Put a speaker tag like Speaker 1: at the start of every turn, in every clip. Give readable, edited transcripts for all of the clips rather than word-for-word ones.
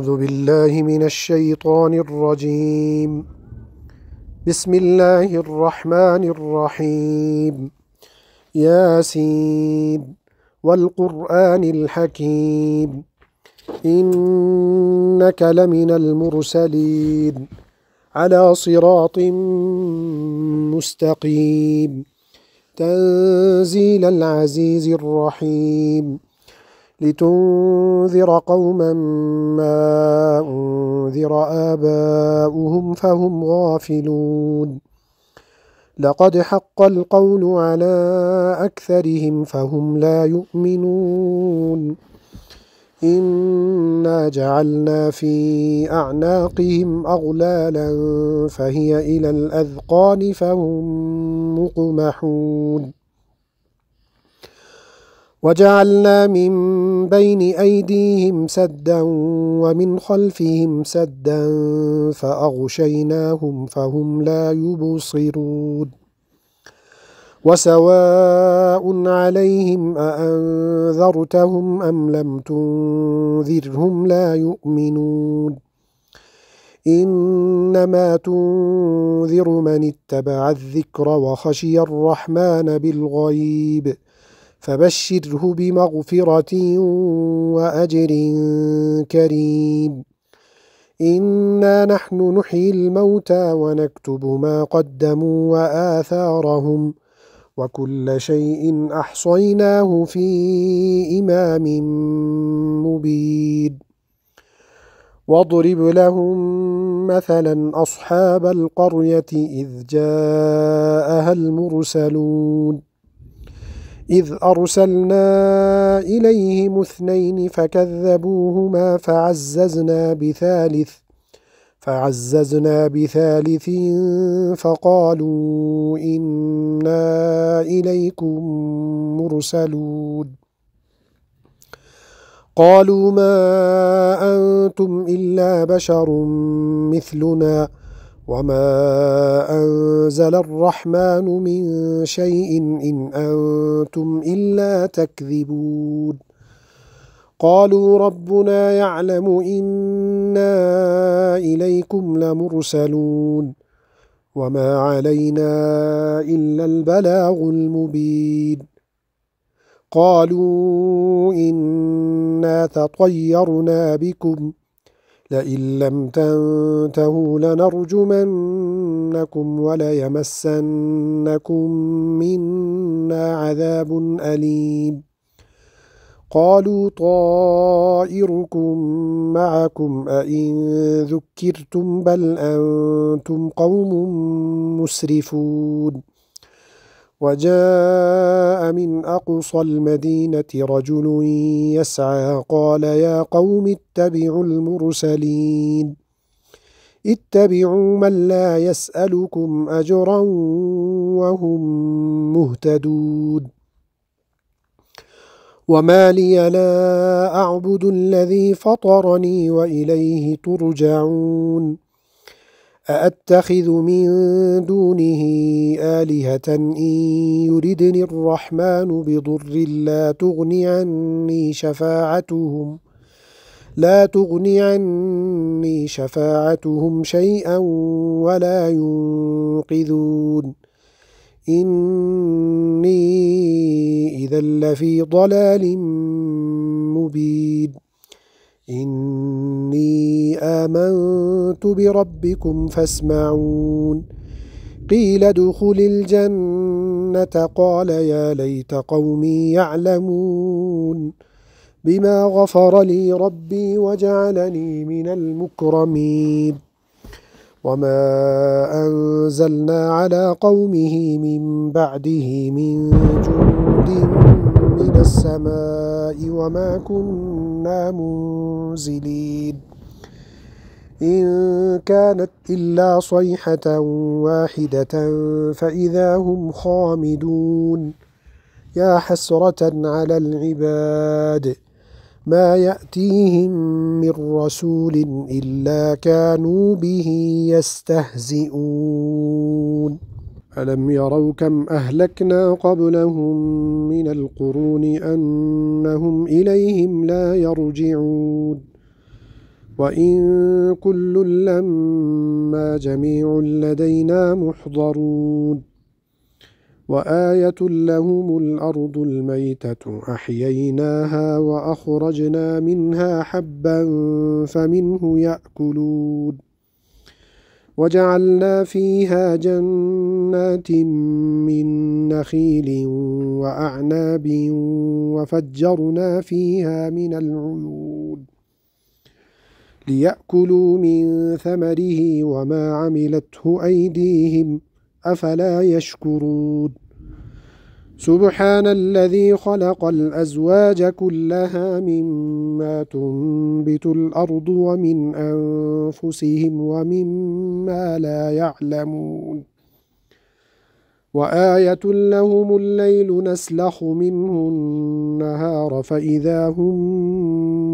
Speaker 1: أعوذ بالله من الشيطان الرجيم. بسم الله الرحمن الرحيم. ياسين والقرآن الحكيم إنك لمن المرسلين على صراط مستقيم تنزيل العزيز الرحيم لتنذر قوما ما أنذر آباؤهم فهم غافلون لقد حق القول على أكثرهم فهم لا يؤمنون إنا جعلنا في أعناقهم أغلالا فهي إلى الأذقان فهم مقمحون وجعلنا من بين أيديهم سدا ومن خلفهم سدا فأغشيناهم فهم لا يبصرون وسواء عليهم أأنذرتهم أم لم تنذرهم لا يؤمنون إنما تنذر من اتبع الذكر وخشي الرحمن بالغيب فبشره بمغفرة وأجر كريم إنا نحن نحيي الموتى ونكتب ما قدموا وآثارهم وكل شيء أحصيناه في إمام مبين واضرب لهم مثلا أصحاب القرية إذ جاءها المرسلون إذ أرسلنا إليهم اثنين فكذبوهما فعززنا بثالث فقالوا إنا إليكم مرسلون قالوا ما أنتم إلا بشر مثلنا وما أنزل الرحمن من شيء إن أنتم إلا تكذبون قالوا ربنا يعلم إنا إليكم لمرسلون وما علينا إلا البلاغ المبين قالوا إنا تطيرنا بكم لئن لم تنتهوا لنرجمنكم وليمسنكم منا عذاب أليم قالوا طائركم معكم أئن ذكرتم بل أنتم قوم مسرفون وجاء من أقصى المدينة رجل يسعى قال يا قوم اتبعوا المرسلين اتبعوا من لا يسألكم أجرا وهم مهتدون وما لي لا أعبد الذي فطرني وإليه ترجعون أأتخذ من دونه آلهة إن يردني الرحمن بضر لا تغني عني شفاعتهم شيئا ولا ينقذون إني إذا لفي ضلال مبين إني آمنت بربكم فاسمعون قيل ادخل الجنة قال يا ليت قومي يعلمون بما غفر لي ربي وجعلني من المكرمين وما أنزلنا على قومه من بعده من جند من السماء وما كنا منزلين إن كانت إلا صيحة واحدة فإذا هم خامدون يا حسرة على العباد ما يأتيهم من رسول إلا كانوا به يستهزئون ألم يروا كم أهلكنا قبلهم من القرون أنهم إليهم لا يرجعون وإن كل لما جميع لدينا محضرون وآية لهم الأرض الميتة أحييناها وأخرجنا منها حبا فمنه يأكلون وجعلنا فيها جنات من نخيل وأعناب وفجرنا فيها من العيون ليأكلوا من ثمره وما عملته أيديهم أفلا يشكرون سبحان الذي خلق الأزواج كلها مما تنبت الأرض ومن أنفسهم ومما لا يعلمون وآية لهم الليل نسلخ منه النهار فإذا هم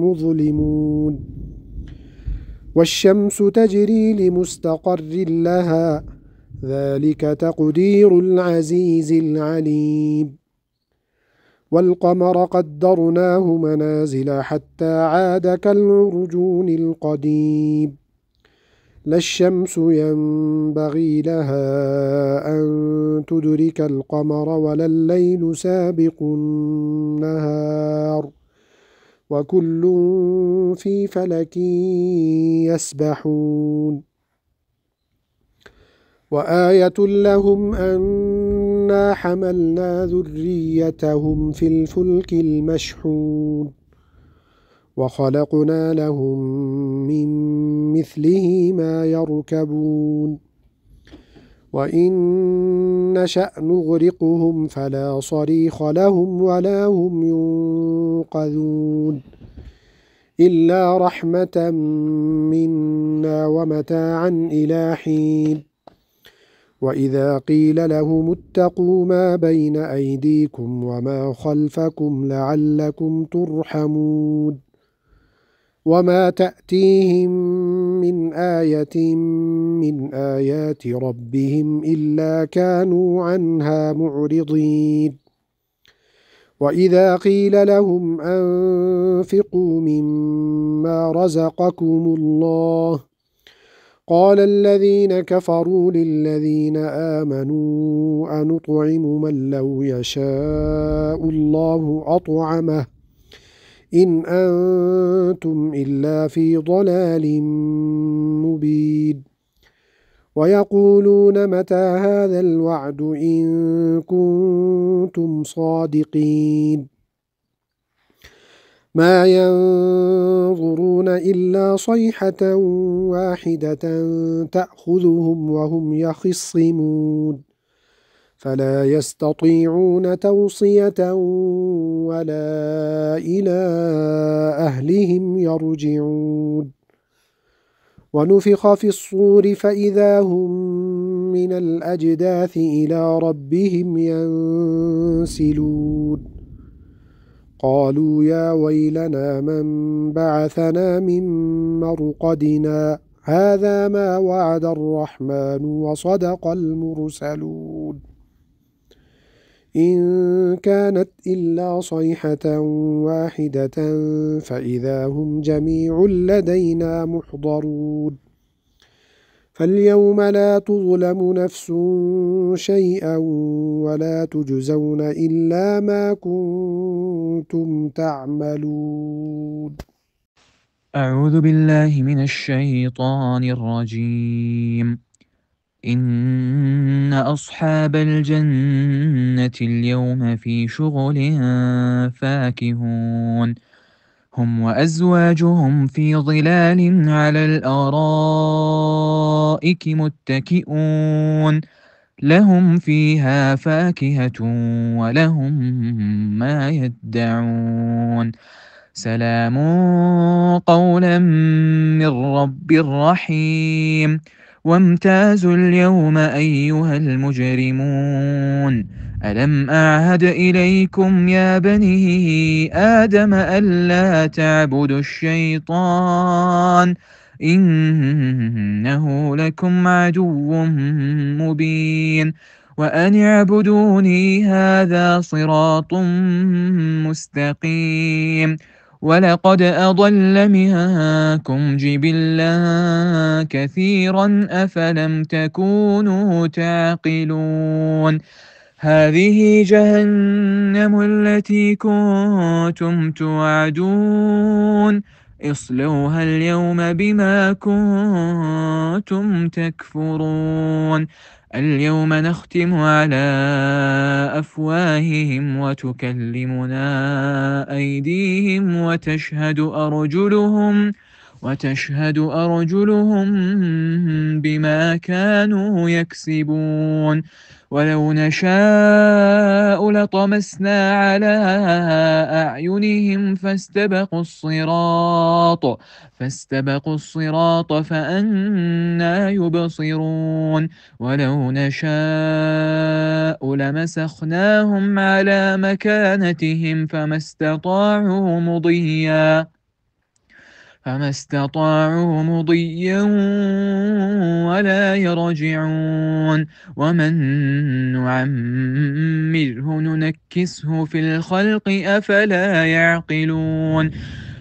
Speaker 1: مظلمون والشمس تجري لمستقر لها ذلك تقدير العزيز العليم والقمر قدرناه منازل حتى عاد كالعرجون القديم لا الشمس ينبغي لها أن تدرك القمر ولا الليل سابق النهار وكل في فلك يسبحون وآية لهم أنا حملنا ذريتهم في الفلك المشحون وخلقنا لهم من مثله ما يركبون وإن نشأ نغرقهم فلا صريخ لهم ولا هم ينقذون إلا رحمة منا ومتاعا إلى حين وإذا قيل لهم اتقوا ما بين أيديكم وما خلفكم لعلكم ترحمون وما تأتيهم من آية من آيات ربهم إلا كانوا عنها معرضين وإذا قيل لهم أنفقوا مما رزقكم الله قال الذين كفروا للذين آمنوا أنطعم من لو يشاء الله أطعمه إن أنتم إلا في ضلال مبين ويقولون متى هذا الوعد إن كنتم صادقين ما ينظرون إلا صيحة واحدة تأخذهم وهم يخصمون فلا يستطيعون توصية ولا إلى أهلهم يرجعون ونفخ في الصور فإذا هم من الأجداث إلى ربهم ينسلون قالوا يا ويلنا من بعثنا من مرقدنا هذا ما وعد الرحمن وصدق المرسلون إن كانت إلا صيحة واحدة فإذا هم جميع لدينا محضرون فاليوم لا تظلم نفس شيئا ولا تجزون إلا ما كنتم تعملون.
Speaker 2: أعوذ بالله من الشيطان الرجيم. إن أصحاب الجنة اليوم في شغل فاكهون هم وأزواجهم في ظلال على الأرائك متكئون لهم فيها فاكهة ولهم ما يدعون سلام قولا من رب رحيم وامتازوا اليوم أيها المجرمون ألم أعهد إليكم يا بني آدم ألا تعبدوا الشيطان إنه لكم عدو مبين وأن اعبدوني هذا صراط مستقيم ولقد أضل منكم جبلا كثيرا أفلم تكونوا تعقلون هذه جهنم التي كنتم توعدون اصلوها اليوم بما كنتم تكفرون اليوم نختم على أفواههم وتكلمنا أيديهم وتشهد أرجلهم بما كانوا يكسبون ولو نشاء لطمسنا على أعينهم فاستبقوا الصراط فأنى يبصرون ولو نشاء لمسخناهم على مكانتهم فما استطاعوا مضيا ولا يرجعون ومن نعمره ننكسه في الخلق أفلا يعقلون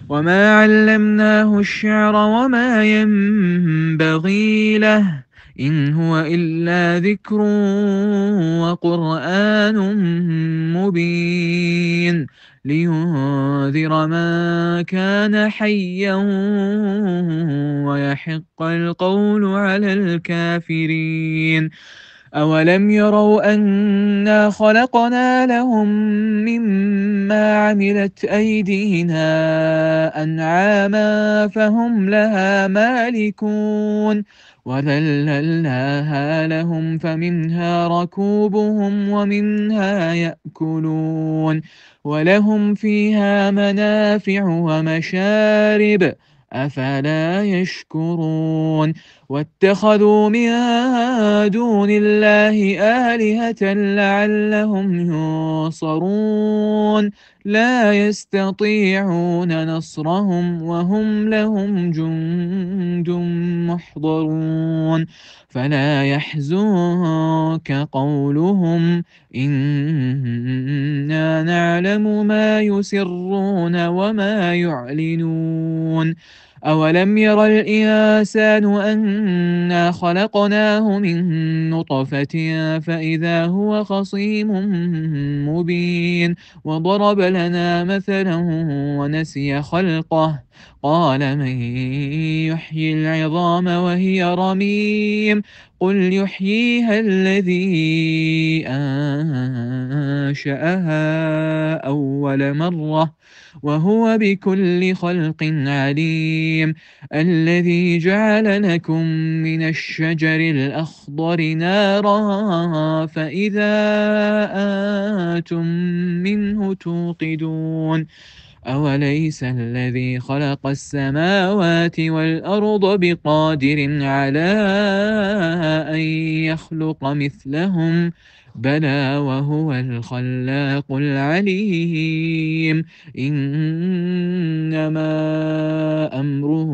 Speaker 2: وما علمناه الشعر وما ينبغي له إن هو إلا ذكر وقرآن مبين لينذر من كان حيا ويحق القول على الكافرين أولم يروا أنا خلقنا لهم مما عملت أيدينا أنعاما فهم لها مالكون وذللناها لهم فمنها ركوبهم ومنها يأكلون ولهم فيها منافع ومشارب أفلا يشكرون واتخذوا من دون الله آلهة لعلهم ينصرون لا يستطيعون نصرهم وهم لهم جند محضرون فلا يحزنك قولهم إنا نعلم ما يسرون وما يعلنون أولم ير الإنسان أنا خلقناه من نطفة فإذا هو خصيم مبين وضرب لنا مثلا ونسي خلقه قال من يحيي العظام وهي رميم قل يحييها الذي أنشأها أول مرة وهو بكل خلق عليم الذي جعل لكم من الشجر الأخضر نارا فإذا أنتم منه توقدون أوليس الذي خلق السماوات والأرض بقادر على أن يخلق مثلهم بلى وهو الخلاق العليم إنما أمره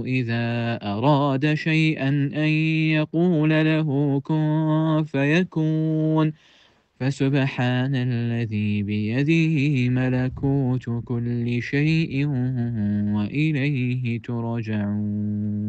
Speaker 2: إذا أراد شيئا أن يقول له كن فيكون فسبحان الذي بيده ملكوت كل شيء وإليه ترجعون